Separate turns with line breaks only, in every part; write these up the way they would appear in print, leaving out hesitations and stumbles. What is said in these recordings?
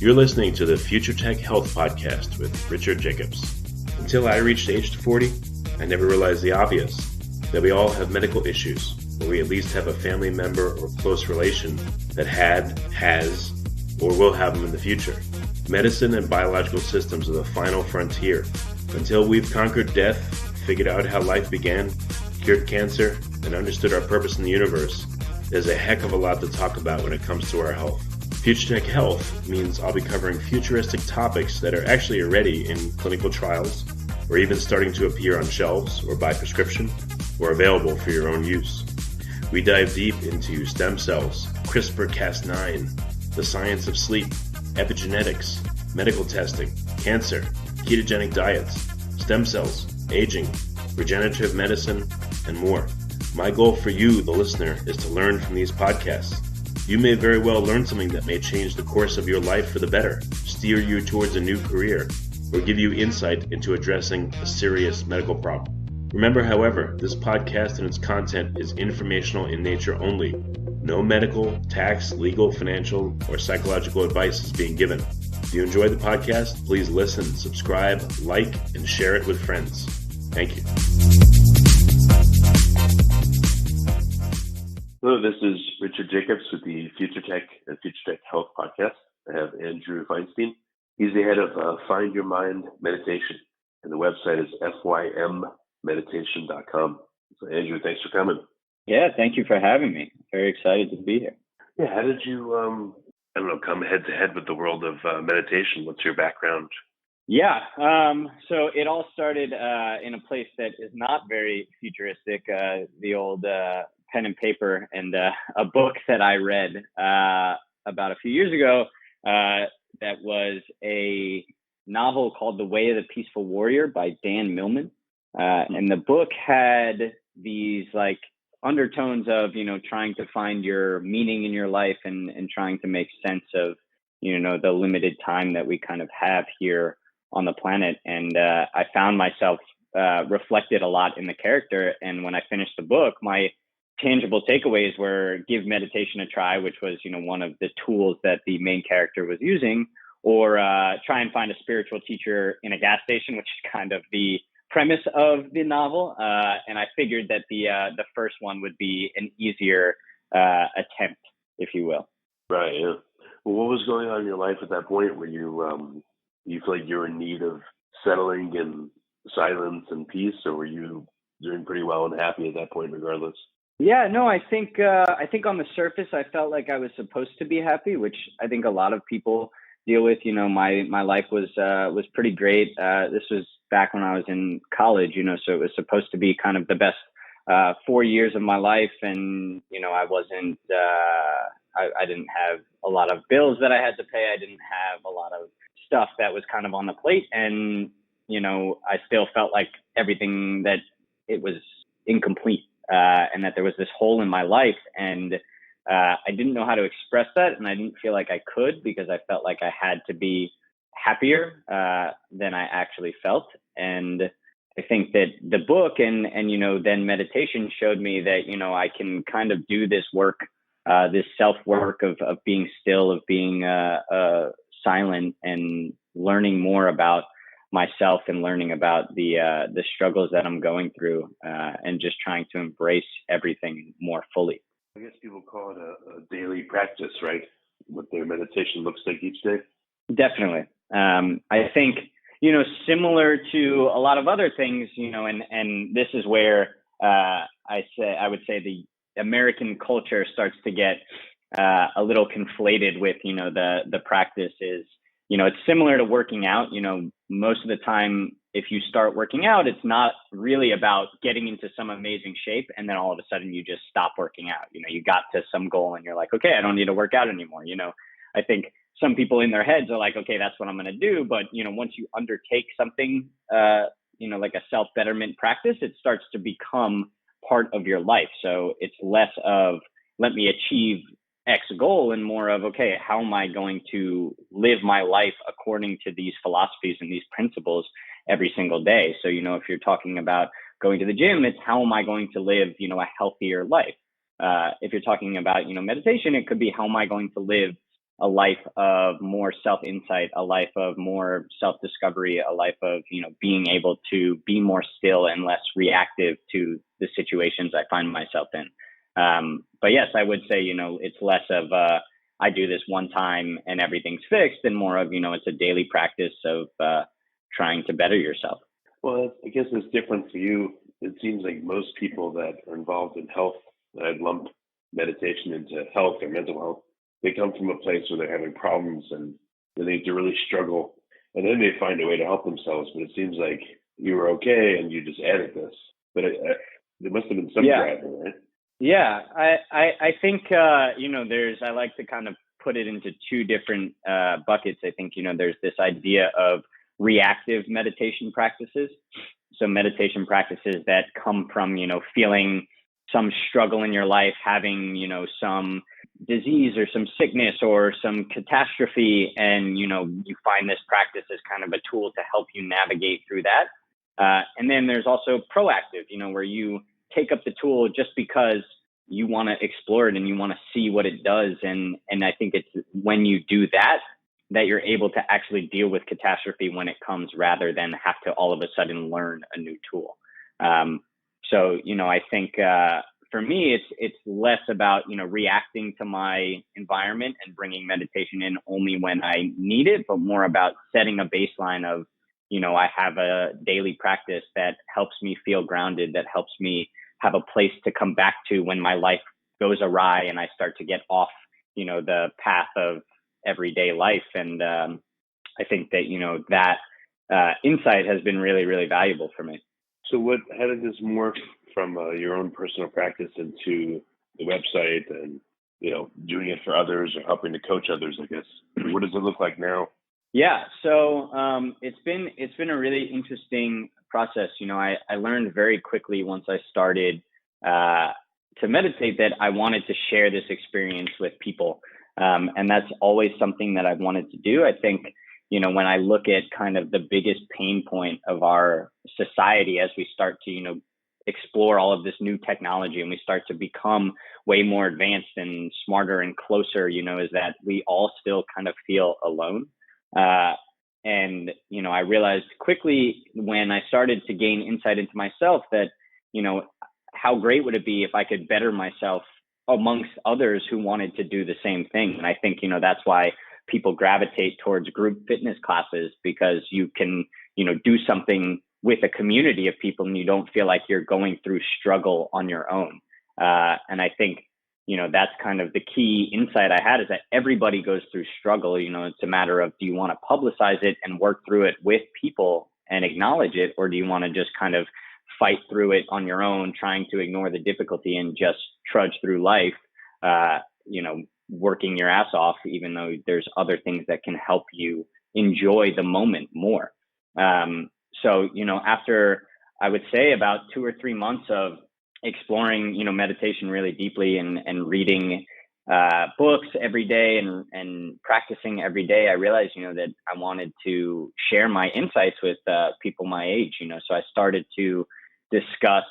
You're listening to the Future Tech Health Podcast with Richard Jacobs. Until I reached age 40, I never realized the obvious, that we all have medical issues, or we at least have a family member or close relation that has, or will have them in the future. Medicine and biological systems are the final frontier. Until we've conquered death, figured out how life began, cured cancer, and understood our purpose in the universe, there's a heck of a lot to talk about when it comes to our health. Future Tech Health means I'll be covering futuristic topics that are actually already in clinical trials, or even starting to appear on shelves or by prescription, or available for your own use. We dive deep into stem cells, CRISPR-Cas9, the science of sleep, epigenetics, medical testing, cancer, ketogenic diets, stem cells, aging, regenerative medicine, and more. My goal for you, the listener, is to learn from these podcasts. You may very well learn something that may change the course of your life for the better, steer you towards a new career, or give you insight into addressing a serious medical problem. Remember, however, this podcast and its content is informational in nature only. No medical, tax, legal, financial, or psychological advice is being given. If you enjoy the podcast, please listen, subscribe, like, and share it with friends. Thank you. Hello, this is Richard Jacobs with the Future Tech and Future Tech Health Podcast. I have Andrew Feinstein. He's the head of Find Your Mind Meditation, and the website is fymmeditation.com. So, Andrew, thanks for coming.
Yeah, thank you for having me. Very excited to be here.
Yeah, how did you, come head to head with the world of meditation? What's your background?
Yeah, so it all started in a place that is not very futuristic, the old pen and paper, and a book that I read about a few years ago that was a novel called The Way of the Peaceful Warrior by Dan Millman. And the book had these like undertones of, trying to find your meaning in your life and trying to make sense of, the limited time that we kind of have here on the planet. And I found myself reflected a lot in the character. And when I finished the book, my tangible takeaways were give meditation a try, which was, one of the tools that the main character was using, or try and find a spiritual teacher in a gas station, which is kind of the premise of the novel. And I figured that the first one would be an easier attempt, if you will.
Right. Yeah. Well, what was going on in your life at that point where you feel like you were in need of settling and silence and peace, or were you doing pretty well and happy at that point regardless?
Yeah, no, I think on the surface, I felt like I was supposed to be happy, which I think a lot of people deal with. My life was pretty great. This was back when I was in college, so it was supposed to be kind of the best 4 years of my life. And, I wasn't, I didn't have a lot of bills that I had to pay. I didn't have a lot of stuff that was kind of on the plate. And, I still felt like everything that it was incomplete. And that there was this hole in my life, and I didn't know how to express that, and I didn't feel like I could, because I felt like I had to be happier than I actually felt. And I think that the book and then meditation showed me that I can kind of do this work, this self work of being still, of being silent, and learning more about myself and learning about the struggles that I'm going through, and just trying to embrace everything more fully.
I guess people call it a daily practice, right? What their meditation looks like each day.
Definitely. I think, similar to a lot of other things, and this is where I would say the American culture starts to get a little conflated with, the practice is, it's similar to working out. Most of the time, if you start working out, it's not really about getting into some amazing shape, and then all of a sudden you just stop working out. You got to some goal and you're like, okay, I don't need to work out anymore. I think some people in their heads are like, okay, that's what I'm going to do. But, once you undertake something, like a self-betterment practice, it starts to become part of your life. So it's less of, let me achieve X goal, and more of, okay, how am I going to live my life according to these philosophies and these principles every single day? So, if you're talking about going to the gym, it's how am I going to live, a healthier life? If you're talking about, meditation, it could be how am I going to live a life of more self-insight, a life of more self-discovery, a life of, being able to be more still and less reactive to the situations I find myself in. But yes, I would say, it's less of I do this one time and everything's fixed, and more of, it's a daily practice of trying to better yourself.
Well, I guess it's different for you. It seems like most people that are involved in health, and I'd lump meditation into health or mental health, they come from a place where they're having problems and they need to really struggle, and then they find a way to help themselves. But it seems like you were okay and you just added this. But there must have been some driver, right?
Yeah, I think, I like to kind of put it into two different buckets. I think, there's this idea of reactive meditation practices. So meditation practices that come from, feeling some struggle in your life, having, some disease or some sickness or some catastrophe. And, you find this practice as kind of a tool to help you navigate through that. And then there's also proactive, where you take up the tool just because you want to explore it and you want to see what it does. And I think it's when you do that you're able to actually deal with catastrophe when it comes, rather than have to all of a sudden learn a new tool. So, I think for me, it's less about, reacting to my environment and bringing meditation in only when I need it, but more about setting a baseline of, I have a daily practice that helps me feel grounded, that helps me have a place to come back to when my life goes awry and I start to get off, the path of everyday life. And I think that, that insight has been really, really valuable for me.
So how did this morph from your own personal practice into the website and, doing it for others or helping to coach others, I guess? What does it look like now?
Yeah. So it's been a really interesting process. I learned very quickly once I started to meditate that I wanted to share this experience with people. And that's always something that I've wanted to do. I think, when I look at kind of the biggest pain point of our society as we start to, explore all of this new technology and we start to become way more advanced and smarter and closer, is that we all still kind of feel alone. And, I realized quickly when I started to gain insight into myself that, how great would it be if I could better myself amongst others who wanted to do the same thing. And I think, that's why people gravitate towards group fitness classes, because you can, do something with a community of people and you don't feel like you're going through struggle on your own. And I think, that's kind of the key insight I had, is that everybody goes through struggle. It's a matter of, do you want to publicize it and work through it with people and acknowledge it? Or do you want to just kind of fight through it on your own, trying to ignore the difficulty and just trudge through life, working your ass off, even though there's other things that can help you enjoy the moment more. So, after I would say about 2 or 3 months of exploring, meditation really deeply and reading books every day and practicing every day, I realized, that I wanted to share my insights with people my age, so I started to discuss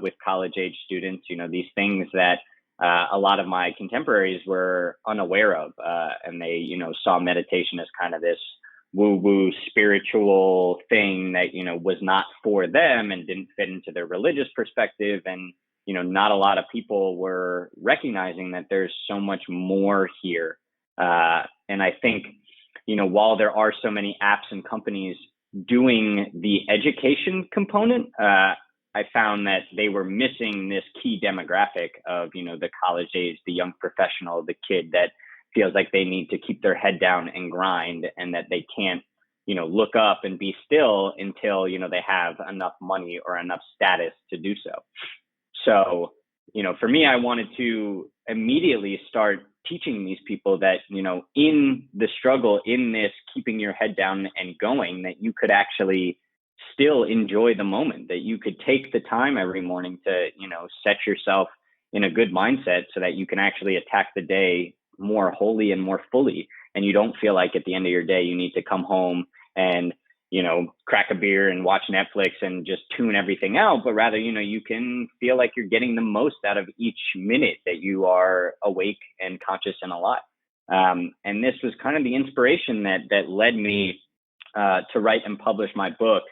with college age students, these things that a lot of my contemporaries were unaware of. And they, saw meditation as kind of this woo-woo spiritual thing that, was not for them and didn't fit into their religious perspective. And, not a lot of people were recognizing that there's so much more here. And I think, while there are so many apps and companies doing the education component, I found that they were missing this key demographic of, the college age, the young professional, the kid that feels like they need to keep their head down and grind, and that they can't, look up and be still until, they have enough money or enough status to do so. So, for me, I wanted to immediately start teaching these people that, in the struggle, in this keeping your head down and going, that you could actually still enjoy the moment, that you could take the time every morning to, set yourself in a good mindset so that you can actually attack the day more wholly and more fully. And you don't feel like at the end of your day, you need to come home and, crack a beer and watch Netflix and just tune everything out, but rather, you can feel like you're getting the most out of each minute that you are awake and conscious and alive. And this was kind of the inspiration that led me to write and publish my book,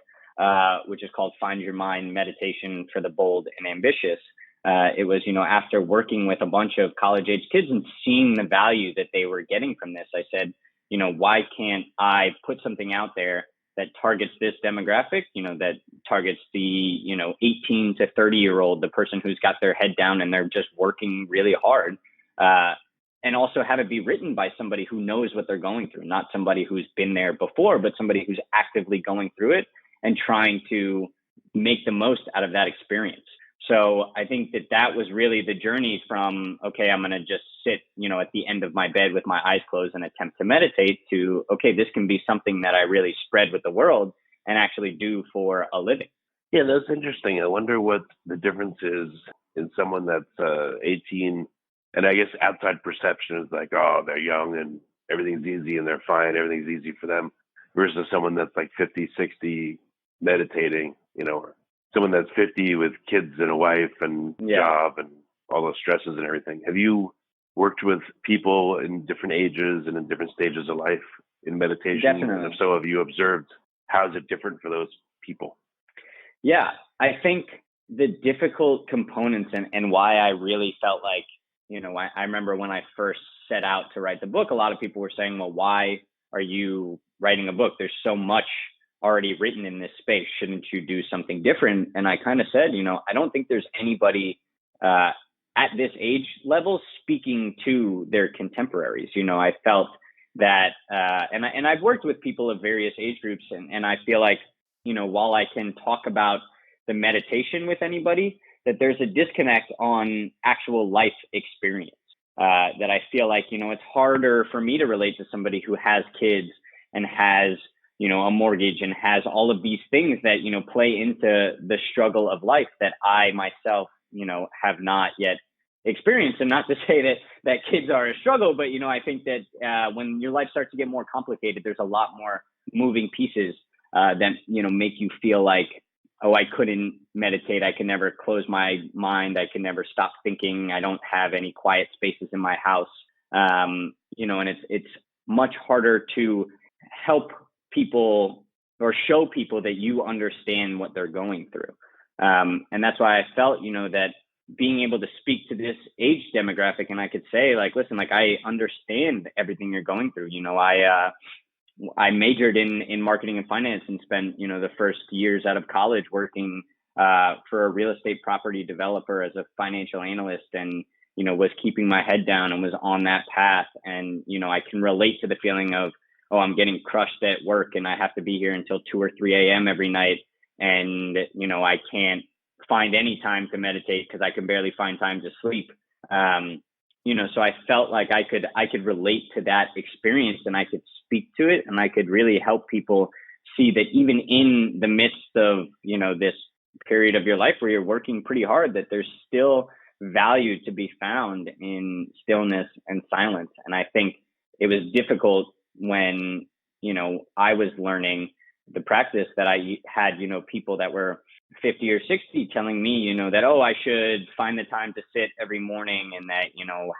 which is called Find Your Mind: Meditation for the Bold and Ambitious. It was, after working with a bunch of college-age kids and seeing the value that they were getting from this, I said, why can't I put something out there that targets this demographic, that targets the, 18 to 30-year-old, the person who's got their head down and they're just working really hard, and also have it be written by somebody who knows what they're going through, not somebody who's been there before, but somebody who's actively going through it and trying to make the most out of that experience. So I think that was really the journey from, okay, I'm going to just sit, at the end of my bed with my eyes closed and attempt to meditate, to, okay, this can be something that I really spread with the world and actually do for a living.
Yeah, that's interesting. I wonder what the difference is in someone that's 18, and I guess outside perception is like, oh, they're young and everything's easy and they're fine, everything's easy for them, versus someone that's like 50, 60 meditating, or someone that's 50 with kids and a wife and job and all those stresses and everything. Have you worked with people in different ages and in different stages of life in meditation?
Definitely.
And if so, have you observed how is it different for those people?
Yeah, I think the difficult components and why I really felt like, I remember when I first set out to write the book, a lot of people were saying, well, why are you writing a book? There's so much already written in this space. Shouldn't you do something different? And I kind of said, I don't think there's anybody at this age level speaking to their contemporaries. I felt that, and I've worked with people of various age groups, and I feel like, while I can talk about the meditation with anybody, that there's a disconnect on actual life experience. That I feel like, it's harder for me to relate to somebody who has kids and has, a mortgage and has all of these things that, play into the struggle of life that I myself, have not yet experienced. And not to say that kids are a struggle, but, I think that when your life starts to get more complicated, there's a lot more moving pieces that, make you feel like, oh, I couldn't meditate. I can never close my mind. I can never stop thinking. I don't have any quiet spaces in my house. And it's much harder to help people or show people that you understand what they're going through. And that's why I felt, that being able to speak to this age demographic, and I could say, like, listen, like, I understand everything you're going through. I majored in marketing and finance and spent, the first years out of college working for a real estate property developer as a financial analyst, and, was keeping my head down and was on that path. And, I can relate to the feeling of, oh, I'm getting crushed at work and I have to be here until 2 or 3 a.m. every night. And, I can't find any time to meditate because I can barely find time to sleep. So I felt like I could relate to that experience and I could speak to it, and I could really help people see that even in the midst of, this period of your life where you're working pretty hard, that there's still value to be found in stillness and silence. And I think it was difficult when, I was learning the practice, that I had, people that were 50 or 60 telling me, that, oh, I should find the time to sit every morning, and that,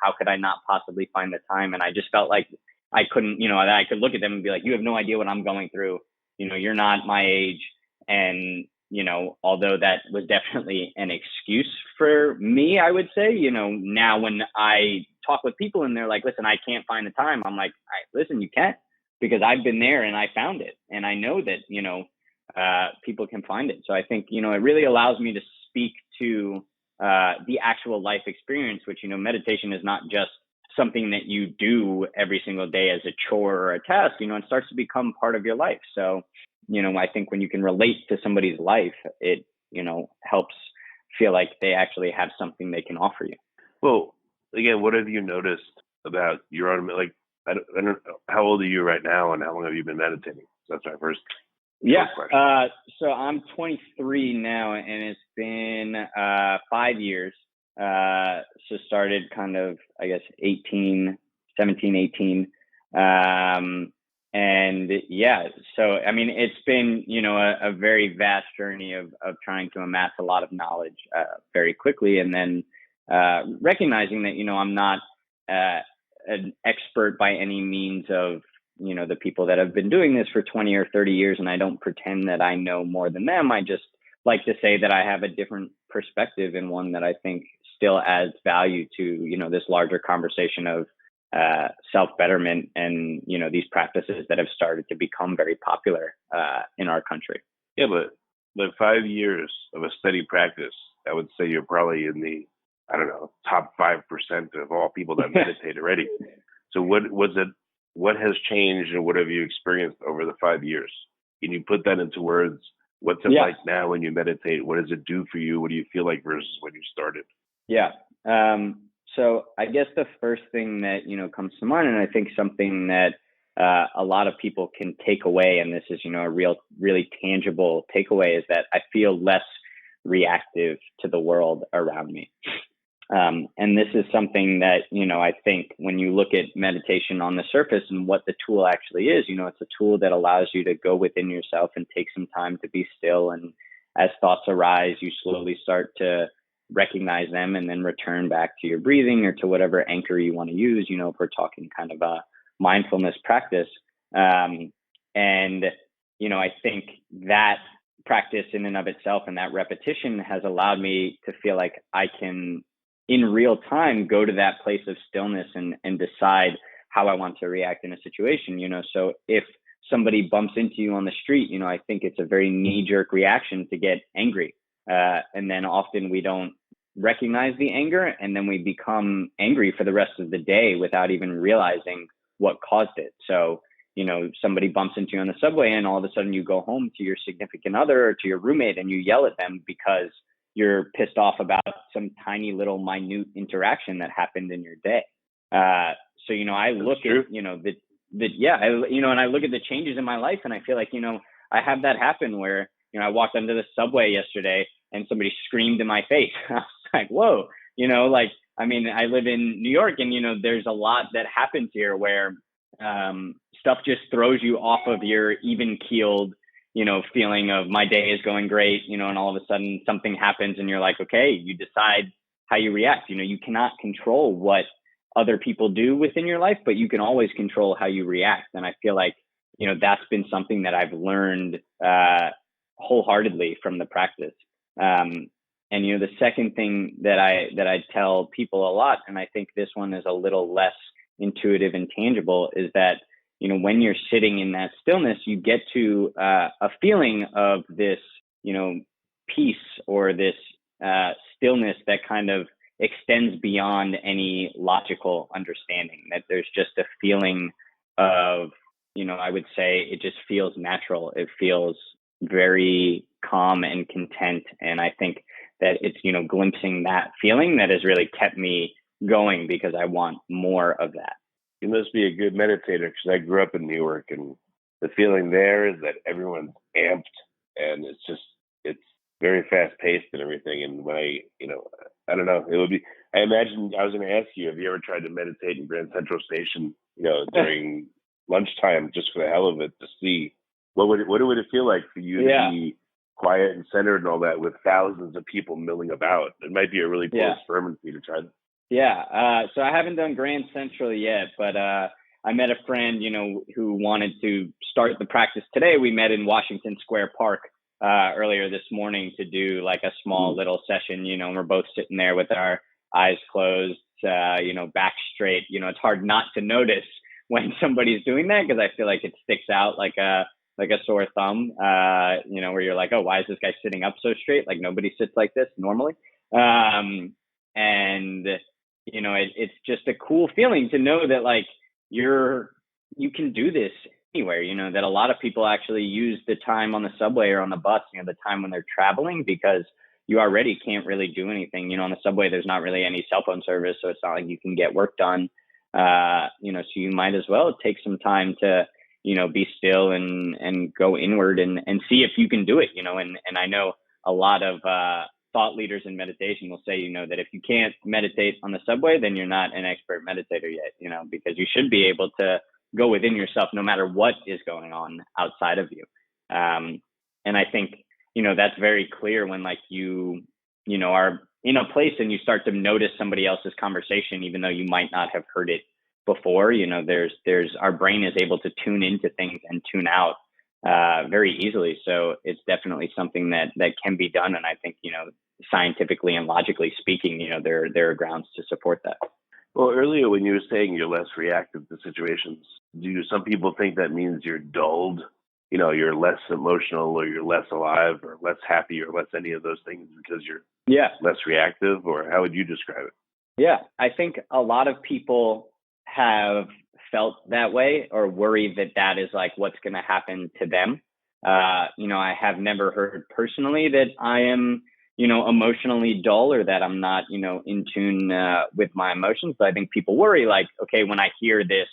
how could I not possibly find the time? And I just felt like I couldn't, that I could look at them and be like, you have no idea what I'm going through. You're not my age. And, although that was definitely an excuse for me, I would say, now when I talk with people and they're like, listen, I can't find the time, I'm like, listen, you can't, because I've been there and I found it. And I know that, people can find it. So I think, it really allows me to speak to the actual life experience, which, meditation is not just something that you do every single day as a chore or a task. It starts to become part of your life. So, I think when you can relate to somebody's life, it, helps feel like they actually have something they can offer you.
Well, again, what have you noticed about your own, like, I don't know, how old are you right now and how long have you been meditating? So that's my first question.
So I'm 23 now, and it's been 5 years. So started kind of, I guess, 17, 18. And yeah, so, I mean, it's been, a very vast journey of trying to amass a lot of knowledge very quickly. And then recognizing that, I'm not an expert by any means of, the people that have been doing this for 20 or 30 years. And I don't pretend that I know more than them. I just like to say that I have a different perspective, and one that I think still adds value to, this larger conversation of self-betterment and, these practices that have started to become very popular in our country.
Yeah, but 5 years of a steady practice, I would say you're probably in the, I don't know, top 5% of all people that meditate already. So what has changed, and what have you experienced over the 5 years? Can you put that into words? What's it like now when you meditate? What does it do for you? What do you feel like versus when you started?
Yeah. So I guess the first thing that, comes to mind, and I think something that a lot of people can take away, and this is, a really tangible takeaway, is that I feel less reactive to the world around me. And this is something that, I think when you look at meditation on the surface and what the tool actually is, it's a tool that allows you to go within yourself and take some time to be still. And as thoughts arise, you slowly start to recognize them and then return back to your breathing or to whatever anchor you want to use, if we're talking kind of a mindfulness practice. I think that practice in and of itself and that repetition has allowed me to feel like I can, in real time, go to that place of stillness and decide how I want to react in a situation. So if somebody bumps into you on the street, I think it's a very knee-jerk reaction to get angry. And then often we don't recognize the anger, and then we become angry for the rest of the day without even realizing what caused it. So, somebody bumps into you on the subway, and all of a sudden you go home to your significant other or to your roommate and you yell at them because you're pissed off about some tiny little minute interaction that happened in your day. So, I look at, and I look at the changes in my life, and I feel like, I have that happen where, I walked onto the subway yesterday and somebody screamed in my face. I was like, whoa, I live in New York, and, there's a lot that happens here where stuff just throws you off of your even keeled, feeling of my day is going great, and all of a sudden something happens and you're like, okay, you decide how you react. You cannot control what other people do within your life, but you can always control how you react. And I feel like, that's been something that I've learned wholeheartedly from the practice. And, the second thing that I tell people a lot, and I think this one is a little less intuitive and tangible, is that, when you're sitting in that stillness, you get to a feeling of this, peace or this stillness that kind of extends beyond any logical understanding, that there's just a feeling of, I would say it just feels natural. It feels very calm and content. And I think that it's, glimpsing that feeling that has really kept me going, because I want more of that.
You must be a good meditator, because I grew up in New York, and the feeling there is that everyone's amped, and it's very fast paced and everything. And when I don't know, I imagine I was going to ask you, have you ever tried to meditate in Grand Central Station, during lunchtime, just for the hell of it, to see what would it feel like for you to be quiet and centered and all that with thousands of people milling about? It might be a really cool experiment for you to try that.
Yeah. So I haven't done Grand Central yet, but I met a friend, who wanted to start the practice today. We met in Washington Square Park earlier this morning to do like a small little session, and we're both sitting there with our eyes closed, back straight. It's hard not to notice when somebody's doing that, because I feel like it sticks out like a sore thumb, where you're like, oh, why is this guy sitting up so straight? Like nobody sits like this normally. It's just a cool feeling to know that like you can do this anywhere, that a lot of people actually use the time on the subway or on the bus, the time when they're traveling, because you already can't really do anything. On the subway, there's not really any cell phone service, so it's not like you can get work done. So you might as well take some time to, be still and go inward and see if you can do it, and I know a lot of thought leaders in meditation will say, that if you can't meditate on the subway, then you're not an expert meditator yet, because you should be able to go within yourself no matter what is going on outside of you. And I think, that's very clear when like you are in a place and you start to notice somebody else's conversation, even though you might not have heard it before, there's our brain is able to tune into things and tune out very easily. So it's definitely something that can be done. And I think, scientifically and logically speaking, there are grounds to support that.
Well, earlier when you were saying you're less reactive to situations, some people think that means you're dulled? You're less emotional, or you're less alive, or less happy, or less any of those things because you're less reactive? Or how would you describe it?
Yeah, I think a lot of people have felt that way or worry that is like what's going to happen to them. I have never heard personally that I am, emotionally dull, or that I'm not, in tune with my emotions. But I think people worry like, okay, when I hear this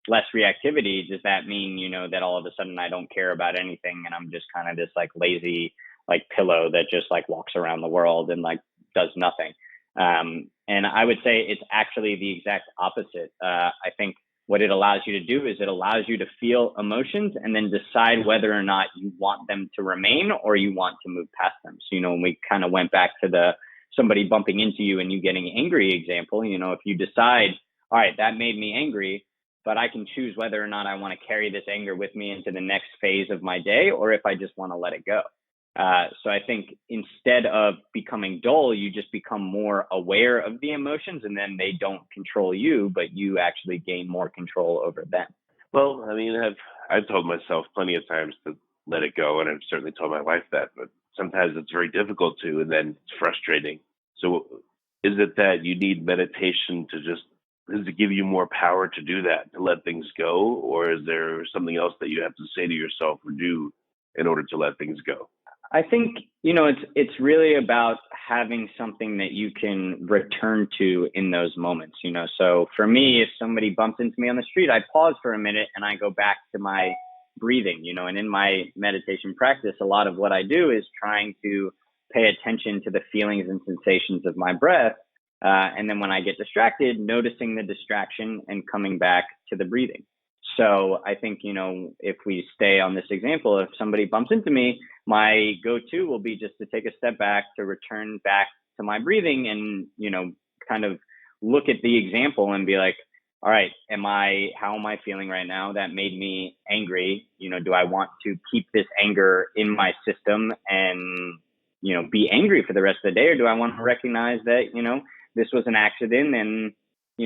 less reactivity, does that mean, that all of a sudden I don't care about anything and I'm just kind of this like lazy, like pillow that just like walks around the world and like does nothing? And I would say it's actually the exact opposite. I think what it allows you to do is it allows you to feel emotions and then decide whether or not you want them to remain or you want to move past them. So, when we kind of went back to somebody bumping into you and you getting angry example, if you decide, all right, that made me angry, but I can choose whether or not I want to carry this anger with me into the next phase of my day, or if I just want to let it go. So I think instead of becoming dull, you just become more aware of the emotions, and then they don't control you, but you actually gain more control over them.
Well, I mean, I've told myself plenty of times to let it go, and I've certainly told my wife that, but sometimes it's very difficult to, and then it's frustrating. So is it that you need meditation does it give you more power to do that, to let things go? Or is there something else that you have to say to yourself or do in order to let things go?
I think, it's really about having something that you can return to in those moments, So for me, if somebody bumps into me on the street, I pause for a minute and I go back to my breathing, and in my meditation practice, a lot of what I do is trying to pay attention to the feelings and sensations of my breath. And then when I get distracted, noticing the distraction and coming back to the breathing. So I think, if we stay on this example, if somebody bumps into me, my go-to will be just to take a step back, to return back to my breathing and, kind of look at the example and be like, all right, how am I feeling right now? That made me angry. Do I want to keep this anger in my system and, be angry for the rest of the day? Or do I want to recognize that, this was an accident and,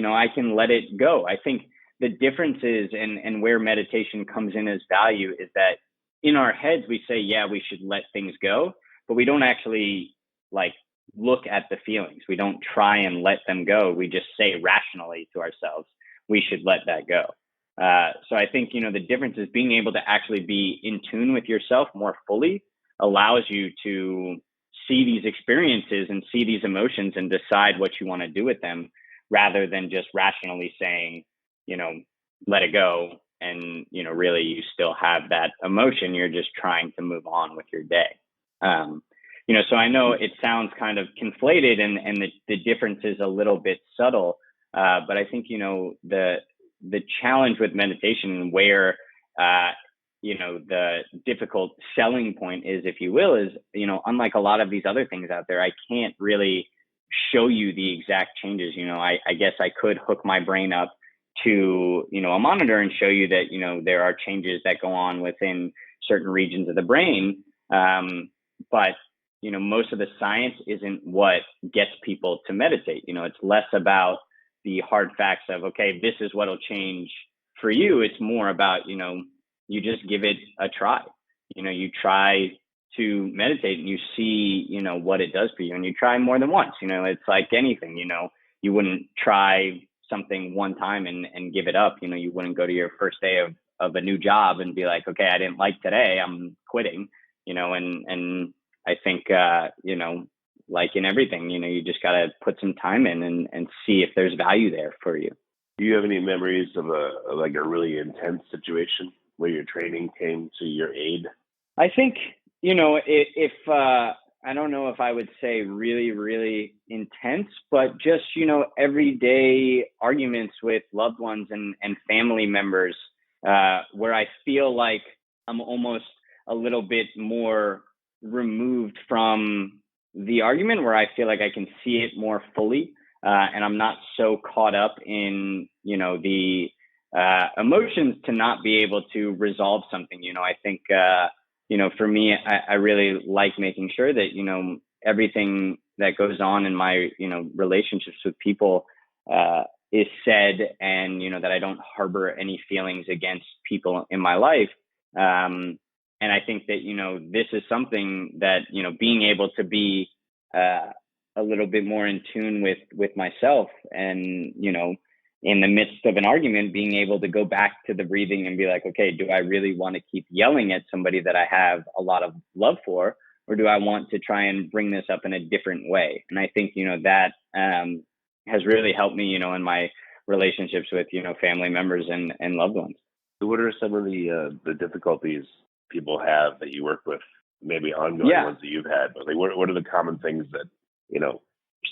I can let it go? I think the difference is, and where meditation comes in as value, is that in our heads, we say, yeah, we should let things go, but we don't actually like look at the feelings. We don't try and let them go. We just say rationally to ourselves, we should let that go. So I think, the difference is being able to actually be in tune with yourself more fully allows you to see these experiences and see these emotions and decide what you want to do with them, rather than just rationally saying, let it go. And, really you still have that emotion. You're just trying to move on with your day. So I know it sounds kind of conflated and the difference is a little bit subtle. But I think, the challenge with meditation where, the difficult selling point is, if you will, is, unlike a lot of these other things out there, I can't really show you the exact changes. I guess I could hook my brain up to, a monitor and show you that, there are changes that go on within certain regions of the brain. But, most of the science isn't what gets people to meditate. It's less about the hard facts of, okay, this is what'll change for you. It's more about, you just give it a try. You try to meditate and you see, what it does for you, and you try more than once. It's like anything, you wouldn't try something one time and give it up. You wouldn't go to your first day of a new job and be like, okay, I didn't like today, I'm quitting, and I think, like in everything, you just got to put some time in and see if there's value there for you.
Do you have any memories of a really intense situation where your training came to your aid?
I think, if I don't know if I would say really, really intense, but just, everyday arguments with loved ones and family members, where I feel like I'm almost a little bit more removed from the argument, where I feel like I can see it more fully. and I'm not so caught up in, the emotions to not be able to resolve something. I think, for me, I really like making sure that, everything that goes on in my, relationships with people is said, and, that I don't harbor any feelings against people in my life. And I think that, this is something that, being able to be a little bit more in tune with myself, and, in the midst of an argument, being able to go back to the breathing and be like, okay, do I really want to keep yelling at somebody that I have a lot of love for, or do I want to try and bring this up in a different way? And I think, that has really helped me, in my relationships with, family members and loved ones.
So what are some of the difficulties people have that you work with, maybe ongoing ones that you've had? But like, what are the common things that,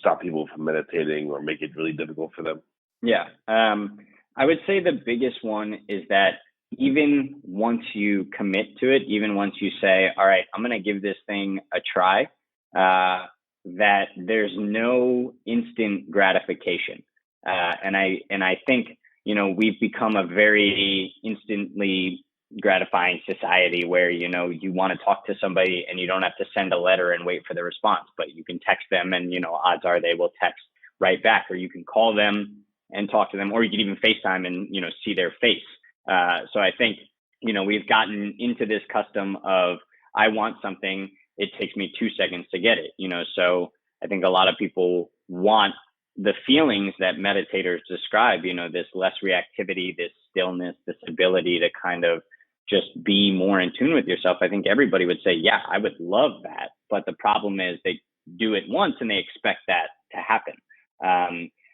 stop people from meditating or make it really difficult for them?
Yeah. I would say the biggest one is that even once you commit to it, even once you say, all right, I'm going to give this thing a try, that there's no instant gratification. And I think, we've become a very instantly gratifying society where, you want to talk to somebody and you don't have to send a letter and wait for the response, but you can text them and, odds are they will text right back, or you can call them and talk to them, or you can even FaceTime and, see their face. So I think, we've gotten into this custom of, I want something, it takes me 2 seconds to get it, so I think a lot of people want the feelings that meditators describe, this less reactivity, this stillness, this ability to kind of just be more in tune with yourself. I think everybody would say, yeah, I would love that. But the problem is they do it once and they expect that to happen.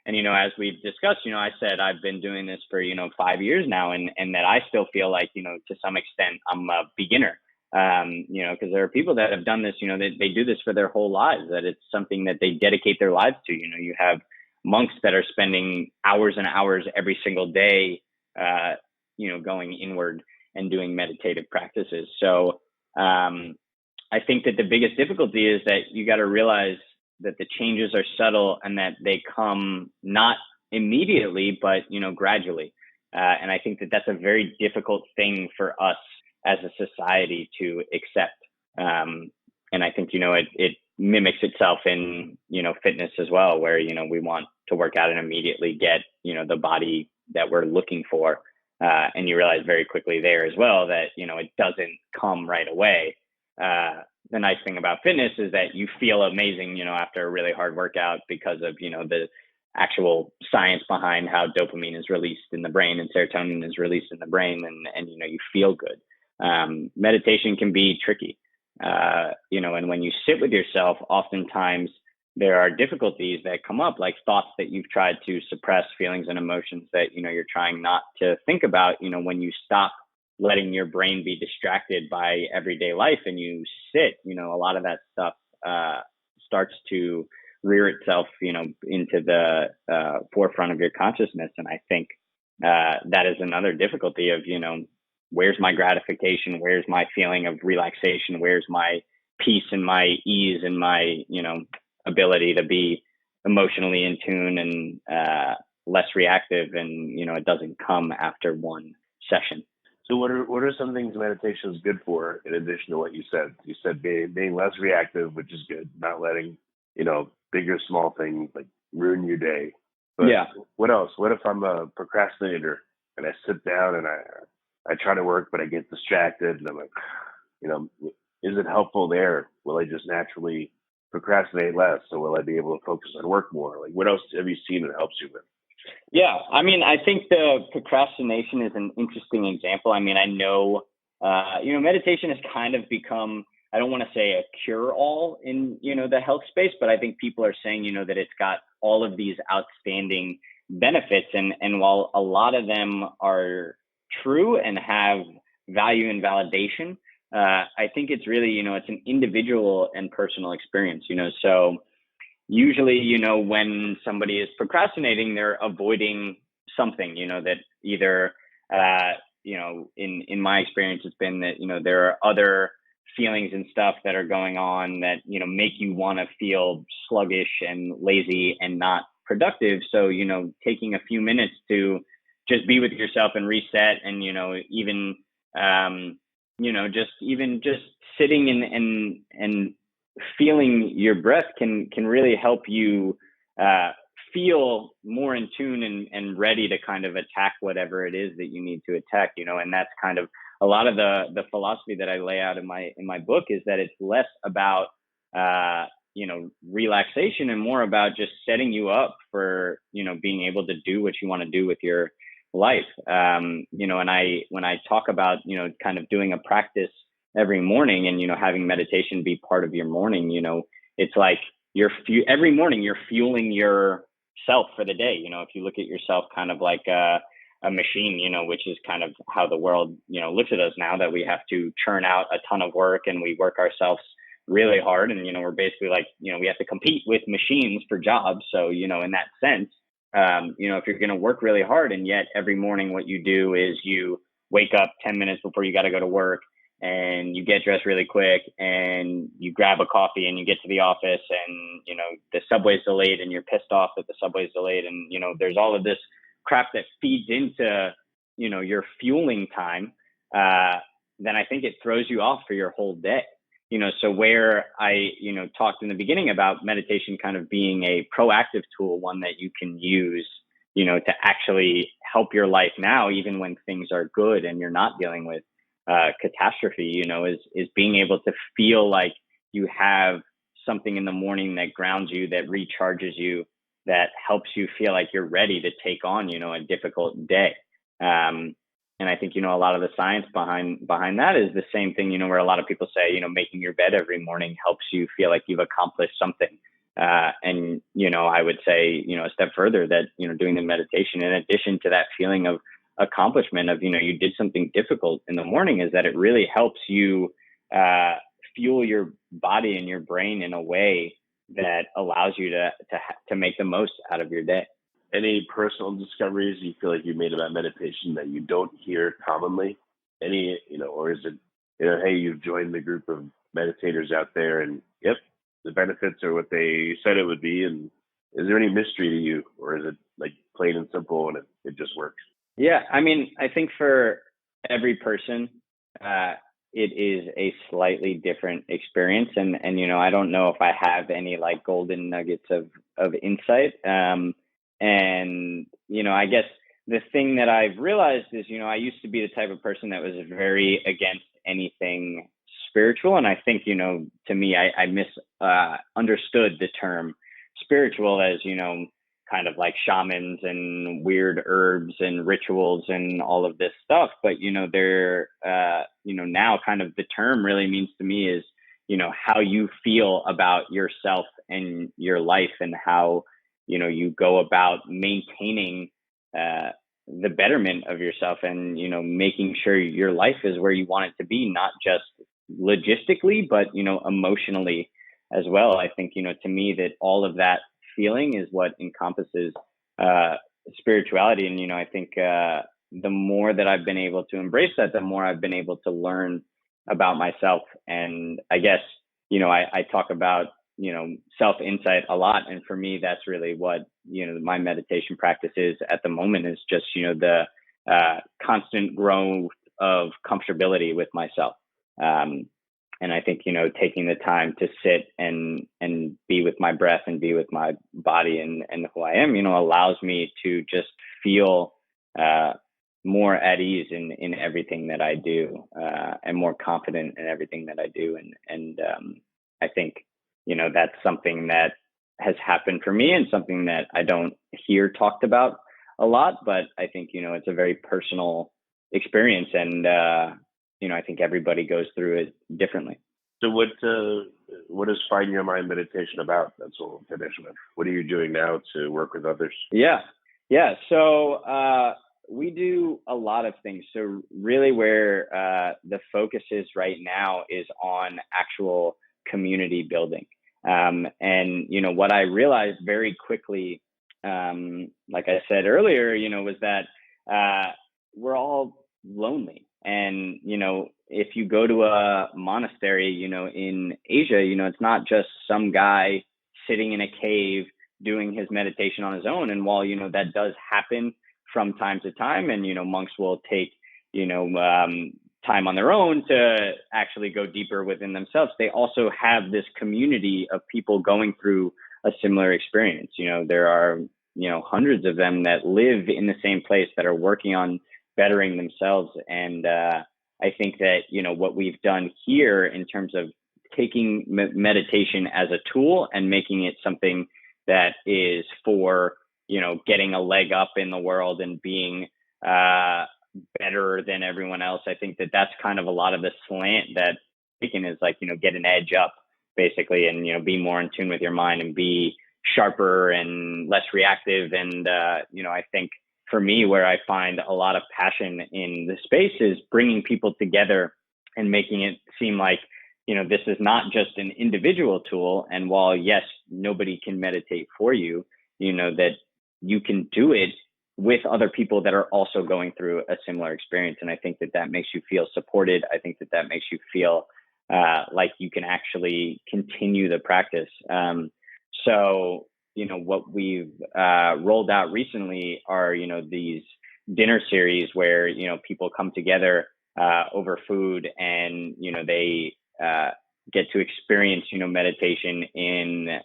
And, as we've discussed, I said, I've been doing this for, 5 years now, and that I still feel like, to some extent I'm a beginner, because there are people that have done this, they do this for their whole lives, that it's something that they dedicate their lives to. You have monks that are spending hours and hours every single day, going inward and doing meditative practices. So I think that the biggest difficulty is that you got to realize that the changes are subtle and that they come not immediately, but, gradually. And I think that that's a very difficult thing for us as a society to accept. And I think, it mimics itself in, fitness as well, where, we want to work out and immediately get, the body that we're looking for. And you realize very quickly there as well that, it doesn't come right away. The nice thing about fitness is that you feel amazing, after a really hard workout because of, the actual science behind how dopamine is released in the brain and serotonin is released in the brain, and you feel good. Meditation can be tricky, and when you sit with yourself, oftentimes there are difficulties that come up, like thoughts that you've tried to suppress, feelings and emotions that, you're trying not to think about. When you stop letting your brain be distracted by everyday life and you sit, a lot of that stuff starts to rear itself, into the forefront of your consciousness. And I think that is another difficulty of, where's my gratification? Where's my feeling of relaxation? Where's my peace and my ease and my, ability to be emotionally in tune and less reactive? And, it doesn't come after one session.
So what are some things meditation is good for, in addition to what you said? You said being less reactive, which is good, not letting, big or small things like ruin your day. But
yeah.
What else? What if I'm a procrastinator and I sit down and I try to work, but I get distracted and I'm like, is it helpful there? Will I just naturally procrastinate less? So will I be able to focus on work more? Like, what else have you seen that helps you with?
Yeah, I mean, I think the procrastination is an interesting example. I mean, I know, meditation has kind of become, I don't want to say a cure-all in, the health space, but I think people are saying, that it's got all of these outstanding benefits. And while a lot of them are true and have value and validation, I think it's really, it's an individual and personal experience, so usually, when somebody is procrastinating, they're avoiding something, that either, in my experience, it's been that, there are other feelings and stuff that are going on that, make you want to feel sluggish and lazy and not productive. So, taking a few minutes to just be with yourself and reset, and, even, just sitting and feeling your breath can really help you feel more in tune and ready to kind of attack whatever it is that you need to attack, and that's kind of a lot of the philosophy that I lay out in my book, is that it's less about, relaxation and more about just setting you up for, being able to do what you want to do with your life. And when I talk about, kind of doing a practice every morning and, having meditation be part of your morning, it's like every morning you're fueling yourself for the day. If you look at yourself kind of like a machine, which is kind of how the world, looks at us now, that we have to churn out a ton of work and we work ourselves really hard. And, we're basically like, we have to compete with machines for jobs. So, in that sense, if you're going to work really hard, and yet every morning what you do is you wake up 10 minutes before you got to go to work, and you get dressed really quick, and you grab a coffee, and you get to the office, and, the subway's delayed, and you're pissed off that the subway's delayed. And, there's all of this crap that feeds into, your fueling time. Then I think it throws you off for your whole day. So where I, talked in the beginning about meditation kind of being a proactive tool, one that you can use, to actually help your life now, even when things are good and you're not dealing with catastrophe, is being able to feel like you have something in the morning that grounds you, that recharges you, that helps you feel like you're ready to take on, a difficult day. And I think, a lot of the science behind that is the same thing, where a lot of people say, making your bed every morning helps you feel like you've accomplished something. And, I would say, a step further, that, doing the meditation, in addition to that feeling of accomplishment of, you did something difficult in the morning, is that it really helps you fuel your body and your brain in a way that allows you to make the most out of your day.
Any personal discoveries you feel like you made about meditation that you don't hear commonly? Or is it, hey, you've joined the group of meditators out there, and yep, the benefits are what they said it would be. And is there any mystery to you, or is it like plain and simple and it just works?
Yeah, I mean, I think for every person, it is a slightly different experience, and I don't know if I have any like golden nuggets of insight. And I guess the thing that I've realized is, I used to be the type of person that was very against anything spiritual, and I think to me, I understood the term spiritual as kind of like shamans and weird herbs and rituals and all of this stuff. But, they're, now kind of the term really means to me is, how you feel about yourself and your life, and how, you go about maintaining the betterment of yourself, and, making sure your life is where you want it to be, not just logistically, but, emotionally as well. I think, to me, that all of that feeling is what encompasses spirituality. And, I think the more that I've been able to embrace that, the more I've been able to learn about myself. And I guess, I talk about, self-insight a lot. And for me, that's really what, my meditation practice is at the moment, is just, the constant growth of comfortability with myself. And I think, taking the time to sit and be with my breath and be with my body and who I am, allows me to just feel more at ease in everything that I do, and more confident in everything that I do. And I think, that's something that has happened for me, and something that I don't hear talked about a lot, but I think, it's a very personal experience. And, I think everybody goes through it differently.
So what is Find Your Mind meditation about? That's what we'll finish with. What are you doing now to work with others?
Yeah. So we do a lot of things. So really where the focus is right now is on actual community building. And, what I realized very quickly, like I said earlier, was that we're all lonely. And, if you go to a monastery, in Asia, it's not just some guy sitting in a cave, doing his meditation on his own. And while, that does happen from time to time, and, monks will take, time on their own to actually go deeper within themselves, they also have this community of people going through a similar experience. There are, hundreds of them that live in the same place, that are working on bettering themselves. And I think that, what we've done here in terms of taking meditation as a tool and making it something that is for, getting a leg up in the world and being better than everyone else. I think that that's kind of a lot of the slant that taken is like, get an edge up basically, and, be more in tune with your mind and be sharper and less reactive. And, I think for me, where I find a lot of passion in the space is bringing people together and making it seem like, this is not just an individual tool. And while, yes, nobody can meditate for you, that you can do it with other people that are also going through a similar experience. And I think that that makes you feel supported. I think that that makes you feel like you can actually continue the practice. So, what we've rolled out recently are, these dinner series where, people come together over food, and, they get to experience, meditation in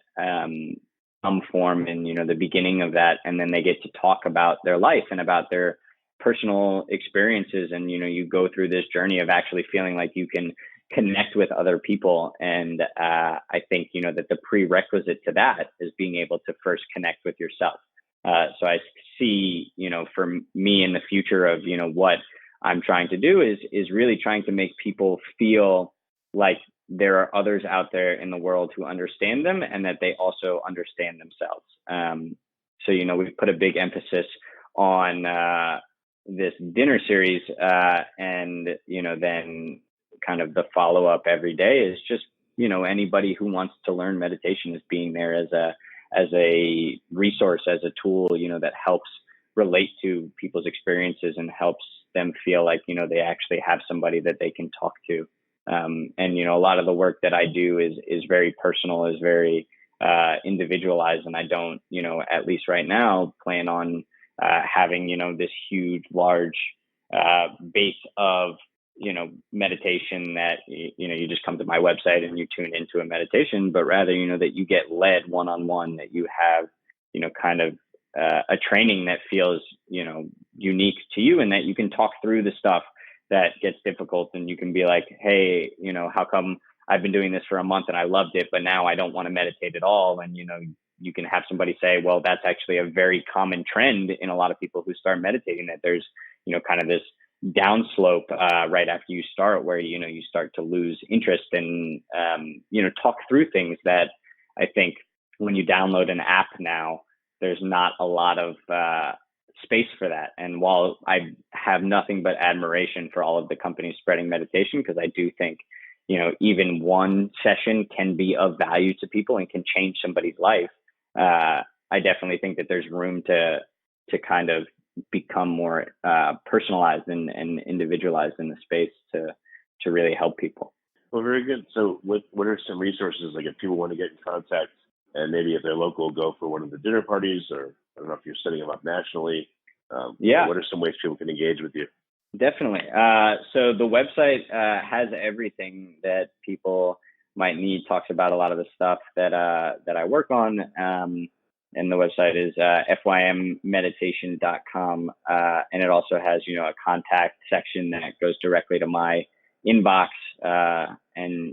some form, and, the beginning of that. And then they get to talk about their life and about their personal experiences. And, you go through this journey of actually feeling like you can connect with other people. And I think, that the prerequisite to that is being able to first connect with yourself. So I see, for me in the future of, what I'm trying to do is really trying to make people feel like there are others out there in the world who understand them, and that they also understand themselves. So, we've put a big emphasis on this dinner series, and, then kind of the follow-up every day is just, anybody who wants to learn meditation is being there as a resource, as a tool, that helps relate to people's experiences and helps them feel like, they actually have somebody that they can talk to. And, a lot of the work that I do is very personal, is very individualized. And I don't, at least right now, plan on having, this huge, large base of, meditation that, you just come to my website and you tune into a meditation, but rather, that you get led one-on-one, that you have, kind of a training that feels, unique to you, and that you can talk through the stuff that gets difficult, and you can be like, hey, how come I've been doing this for a month and I loved it, but now I don't want to meditate at all? And, you can have somebody say, well, that's actually a very common trend in a lot of people who start meditating, that there's, kind of this downslope right after you start, where, you start to lose interest, and, talk through things that I think when you download an app now, there's not a lot of space for that. And while I have nothing but admiration for all of the companies spreading meditation, because I do think, even one session can be of value to people and can change somebody's life, I definitely think that there's room to kind of become more personalized and individualized in the space to really help people.
Well, very good. So what are some resources, like if people want to get in contact, and maybe if they're local, go for one of the dinner parties, or I don't know if you're setting them up nationally. What are some ways people can engage with you?
Definitely. So the website has everything that people might need, talks about a lot of the stuff that I work on. And the website is fymmeditation.com. And it also has, a contact section that goes directly to my inbox. And,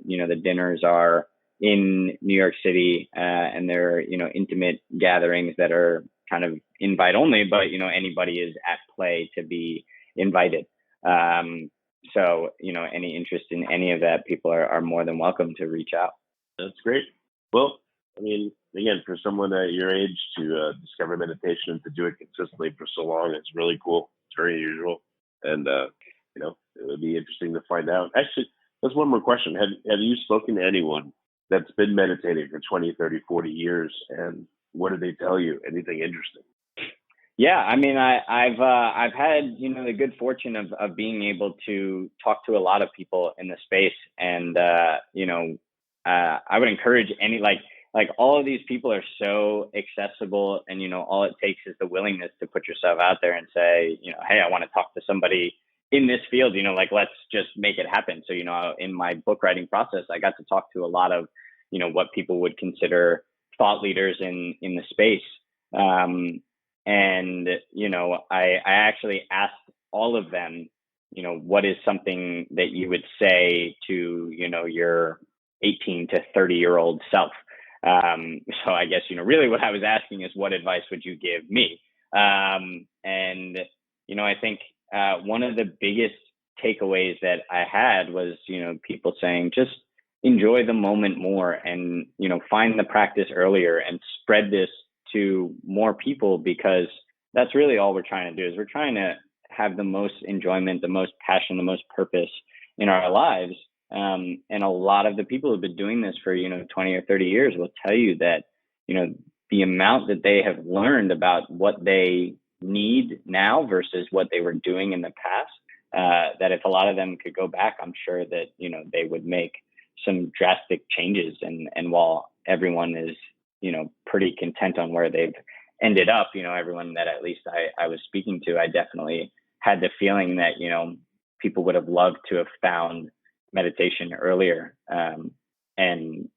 the dinners are in New York City, and they're, intimate gatherings that are kind of invite only, but, anybody is at play to be invited. So, any interest in any of that, people are more than welcome to reach out.
That's great. Well, I mean, again, for someone at your age to discover meditation and to do it consistently for so long, it's really cool. It's very unusual. And, it would be interesting to find out. Actually, there's one more question. Have you spoken to anyone that's been meditating for 20, 30, 40 years, and what do they tell you? Anything interesting?
Yeah, I mean, I've had, the good fortune of being able to talk to a lot of people in the space, and I would encourage like all of these people are so accessible, and, all it takes is the willingness to put yourself out there and say, hey, I want to talk to somebody in this field, like, let's just make it happen. So, in my book writing process, I got to talk to a lot of, what people would consider thought leaders in the space. And, I actually asked all of them, what is something that you would say to, your 18 to 30-year-old self? So I guess, really what I was asking is, what advice would you give me? And, I think one of the biggest takeaways that I had was, people saying, just enjoy the moment more, and, find the practice earlier and spread this to more people, because that's really all we're trying to do. Is we're trying to have the most enjoyment, the most passion, the most purpose in our lives. And a lot of the people who've been doing this for, 20 or 30 years will tell you that, the amount that they have learned about what they need now versus what they were doing in the past, that if a lot of them could go back, I'm sure that, they would make some drastic changes. And while everyone is, pretty content on where they've ended up, everyone that at least I was speaking to, I definitely had the feeling that, people would have loved to have found meditation earlier, and,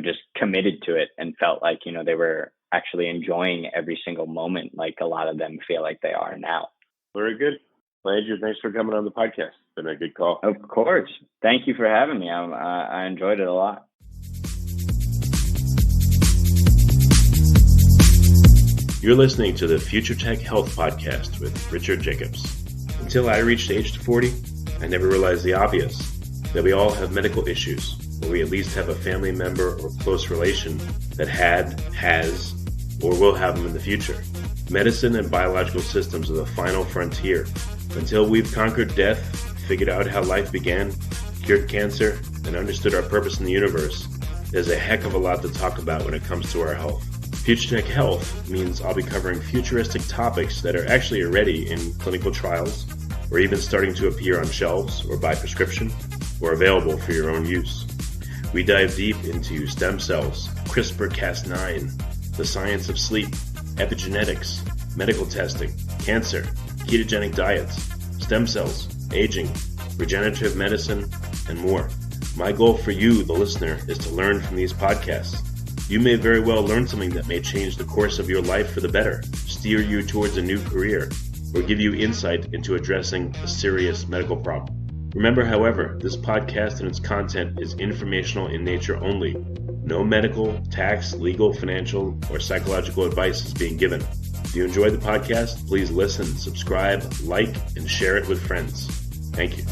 just committed to it and felt like, they were actually enjoying every single moment, like a lot of them feel like they are now.
Very good. Well, Andrew, thanks for coming on the podcast. It's been a good call.
Of course. Thank you for having me. I enjoyed it a lot.
You're listening to the Future Tech Health Podcast with Richard Jacobs. Until I reached age 40, I never realized the obvious, that we all have medical issues, or we at least have a family member or close relation that has, or will have them in the future. Medicine and biological systems are the final frontier. Until we've conquered death, figured out how life began, cured cancer, and understood our purpose in the universe, there's a heck of a lot to talk about when it comes to our health. Future Tech Health means I'll be covering futuristic topics that are actually already in clinical trials, or even starting to appear on shelves or by prescription, or available for your own use. We dive deep into stem cells, CRISPR-Cas9, the science of sleep, epigenetics, medical testing, cancer, ketogenic diets, stem cells, aging, regenerative medicine, and more. My goal for you, the listener, is to learn from these podcasts. You may very well learn something that may change the course of your life for the better, steer you towards a new career, or give you insight into addressing a serious medical problem. Remember, however, this podcast and its content is informational in nature only. No medical, tax, legal, financial, or psychological advice is being given. If you enjoyed the podcast, please listen, subscribe, like, and share it with friends. Thank you.